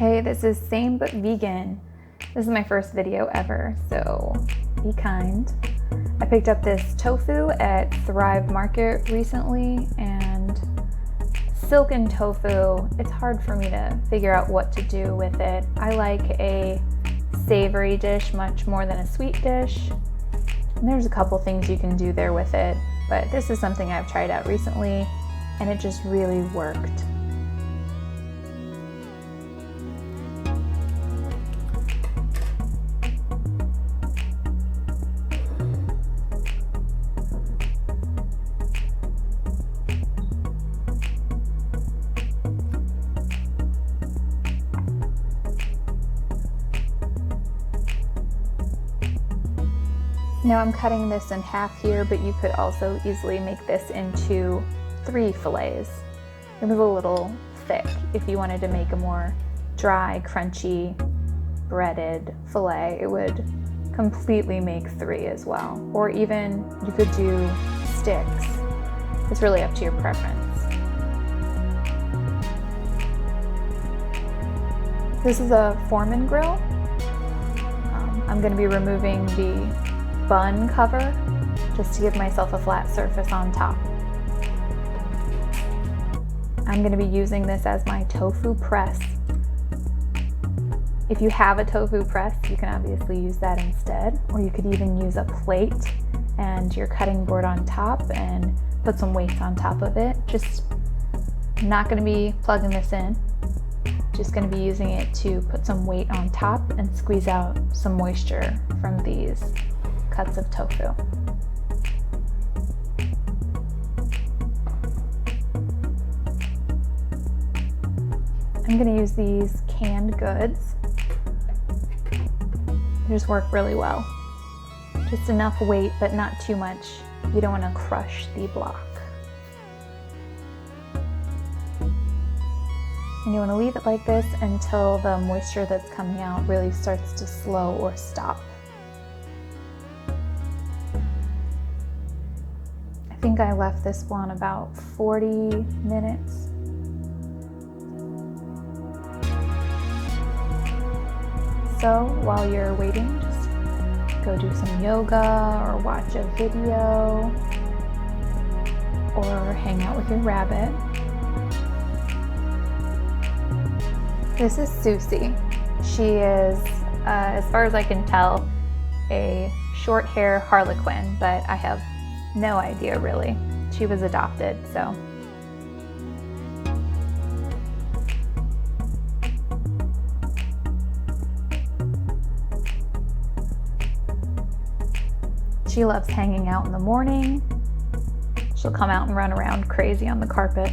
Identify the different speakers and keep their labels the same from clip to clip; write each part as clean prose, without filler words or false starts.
Speaker 1: Hey, this is Same But Vegan. This is my first video ever, so be kind. I picked up this tofu at Thrive Market recently, and Silken tofu, it's hard for me to figure out what to do with it. I like a savory dish much more than a sweet dish. And there's a couple things you can do there with it, but this is something I've tried out recently, and it just really worked. Now I'm cutting this in half here, but you could also easily make this into 3 fillets. It was a little thick. If you wanted to make a more dry, crunchy, breaded fillet, it would completely make 3 as well. Or even you could do sticks. It's really up to your preference. This is a Foreman grill. I'm going to be removing the bun cover just to give myself a flat surface on top. I'm going to be using this as my tofu press. If you have a tofu press, you can obviously use that instead, or you could even use a plate and your cutting board on top and put some weights on top of it. Just not going to be plugging this in, just going to be using it to put some weight on top and squeeze out some moisture from these cuts of tofu. I'm going to use these canned goods. They just work really well. Just enough weight, but not too much. You don't want to crush the block. And you want to leave it like this until the moisture that's coming out really starts to slow or stop. I think I left this one about 40 minutes. So while you're waiting, just go do some yoga or watch a video or hang out with your rabbit. This is Susie. She is, as far as I can tell, a short hair harlequin, but I have no idea really. She was adopted, so. She loves hanging out in the morning. She'll come out and run around crazy on the carpet.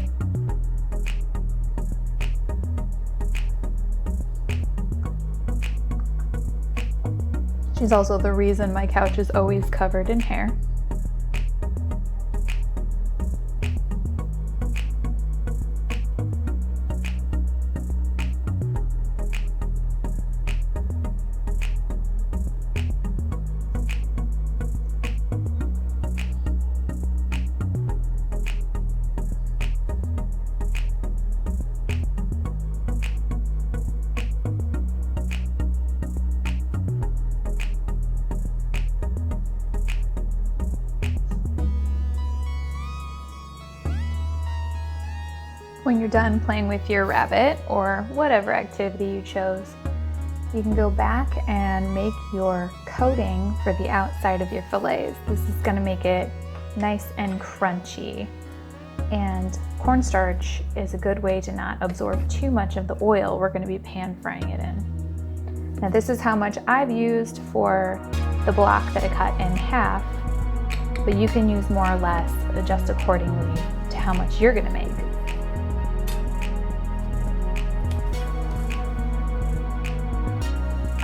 Speaker 1: She's also the reason my couch is always covered in hair. When you're done playing with your rabbit or whatever activity you chose, you can go back and make your coating for the outside of your fillets. This is going to make it nice and crunchy. And cornstarch is a good way to not absorb too much of the oil we're going to be pan frying it in. Now this is how much I've used for the block that I cut in half, but you can use more or less, adjust accordingly to how much you're going to make.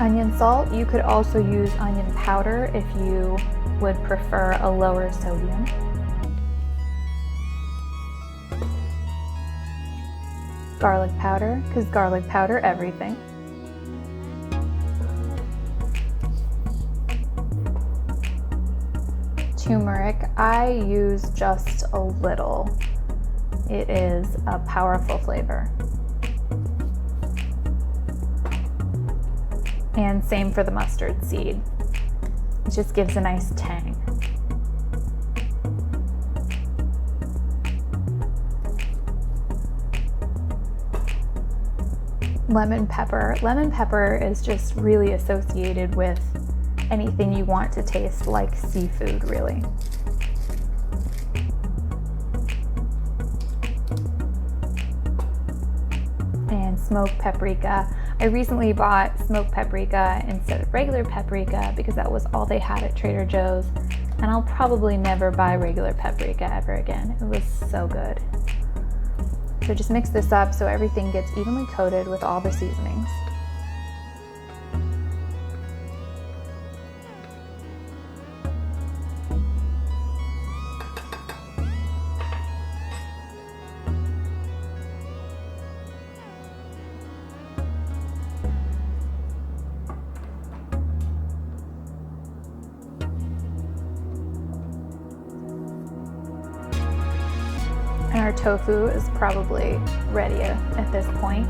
Speaker 1: Onion salt, you could also use onion powder if you would prefer a lower sodium. Garlic powder, because garlic powder everything. Turmeric, I use just a little. It is a powerful flavor. And same for the mustard seed. It just gives a nice tang. Lemon pepper. Lemon pepper is just really associated with anything you want to taste like seafood, really. And smoked paprika. I recently bought smoked paprika instead of regular paprika because that was all they had at Trader Joe's, and I'll probably never buy regular paprika ever again. It was so good. So just mix this up so everything gets evenly coated with all the seasonings. And our tofu is probably ready at this point.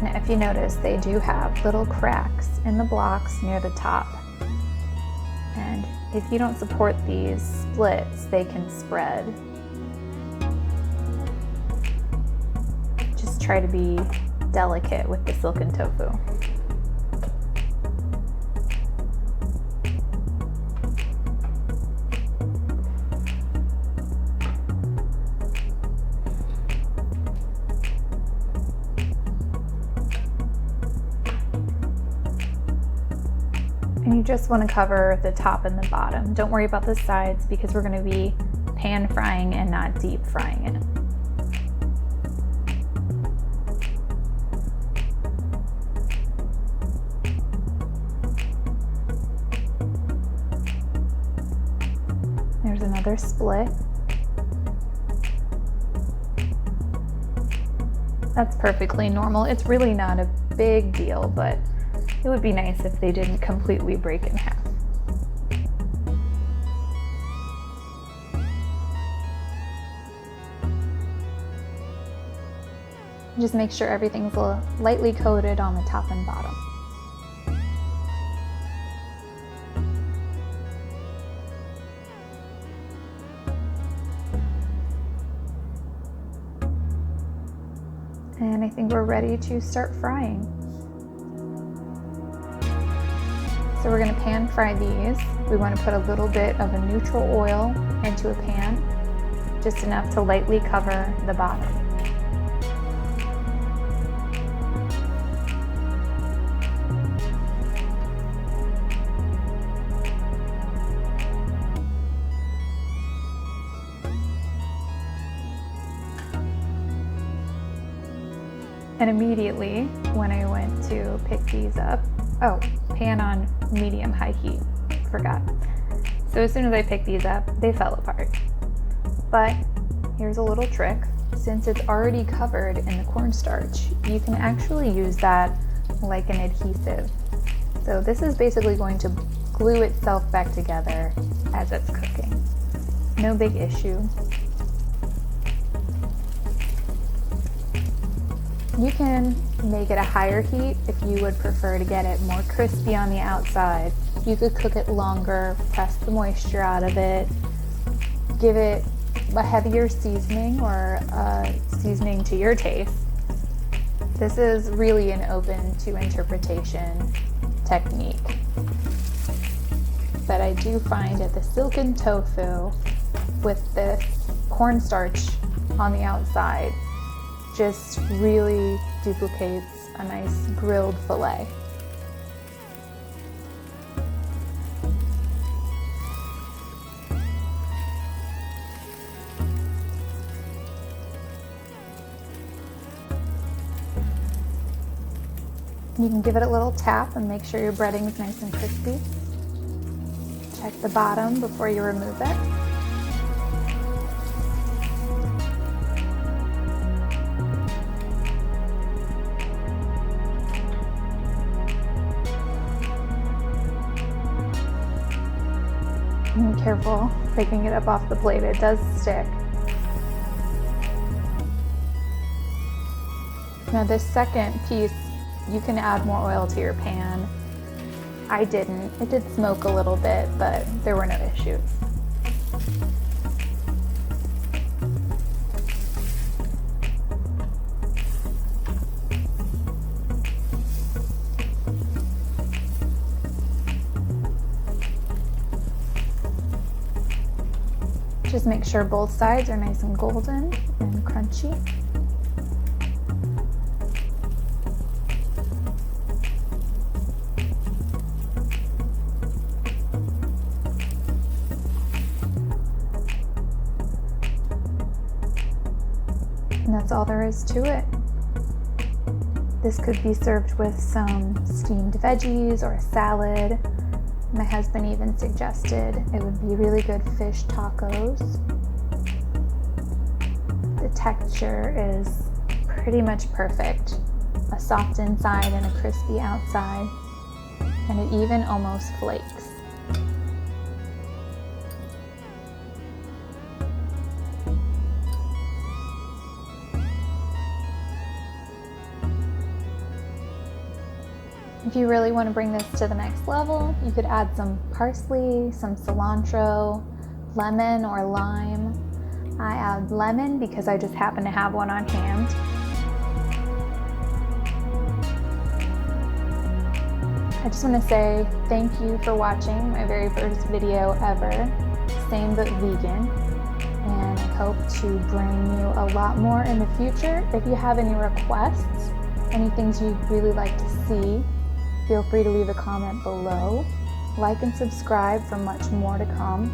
Speaker 1: Now, if you notice, they do have little cracks in the blocks near the top. And if you don't support these splits, they can spread. Just try to be delicate with the silken tofu. And you just want to cover the top and the bottom. Don't worry about the sides because we're going to be pan frying and not deep frying it. There's another split. That's perfectly normal. It's really not a big deal, but it would be nice if they didn't completely break in half. Just make sure everything's lightly coated on the top and bottom. And I think we're ready to start frying. So we're going to pan fry these. We want to put a little bit of a neutral oil into a pan, just enough to lightly cover the bottom. And immediately when I went to pick these up, pan on medium-high heat, forgot. So as soon as I picked these up, they fell apart. But here's a little trick. Since it's already covered in the cornstarch, you can actually use that like an adhesive. So this is basically going to glue itself back together as it's cooking. No big issue. You can make it a higher heat if you would prefer to get it more crispy on the outside. You could cook it longer, press the moisture out of it, give it a heavier seasoning or a seasoning to your taste. This is really an open to interpretation technique. But I do find that the silken tofu with this cornstarch on the outside just really duplicates a nice grilled fillet. You can give it a little tap and make sure your breading is nice and crispy. Check the bottom before you remove it. Careful picking it up off the plate, it does stick. Now this second piece, you can add more oil to your pan. I didn't. It did smoke a little bit, but there were no issues. Just make sure both sides are nice and golden and crunchy. And that's all there is to it. This could be served with some steamed veggies or a salad. My husband even suggested it would be really good fish tacos. The texture is pretty much perfect. A soft inside and a crispy outside. And it even almost flakes. If you really want to bring this to the next level, you could add some parsley, some cilantro, lemon or lime. I add lemon because I just happen to have one on hand. I just want to say thank you for watching my very first video ever, same but vegan, and I hope to bring you a lot more in the future. If you have any requests, any things you'd really like to see, feel free to leave a comment below. Like and subscribe for much more to come.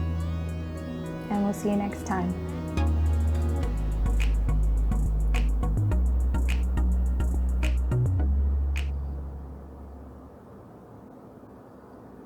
Speaker 1: And we'll see you next time.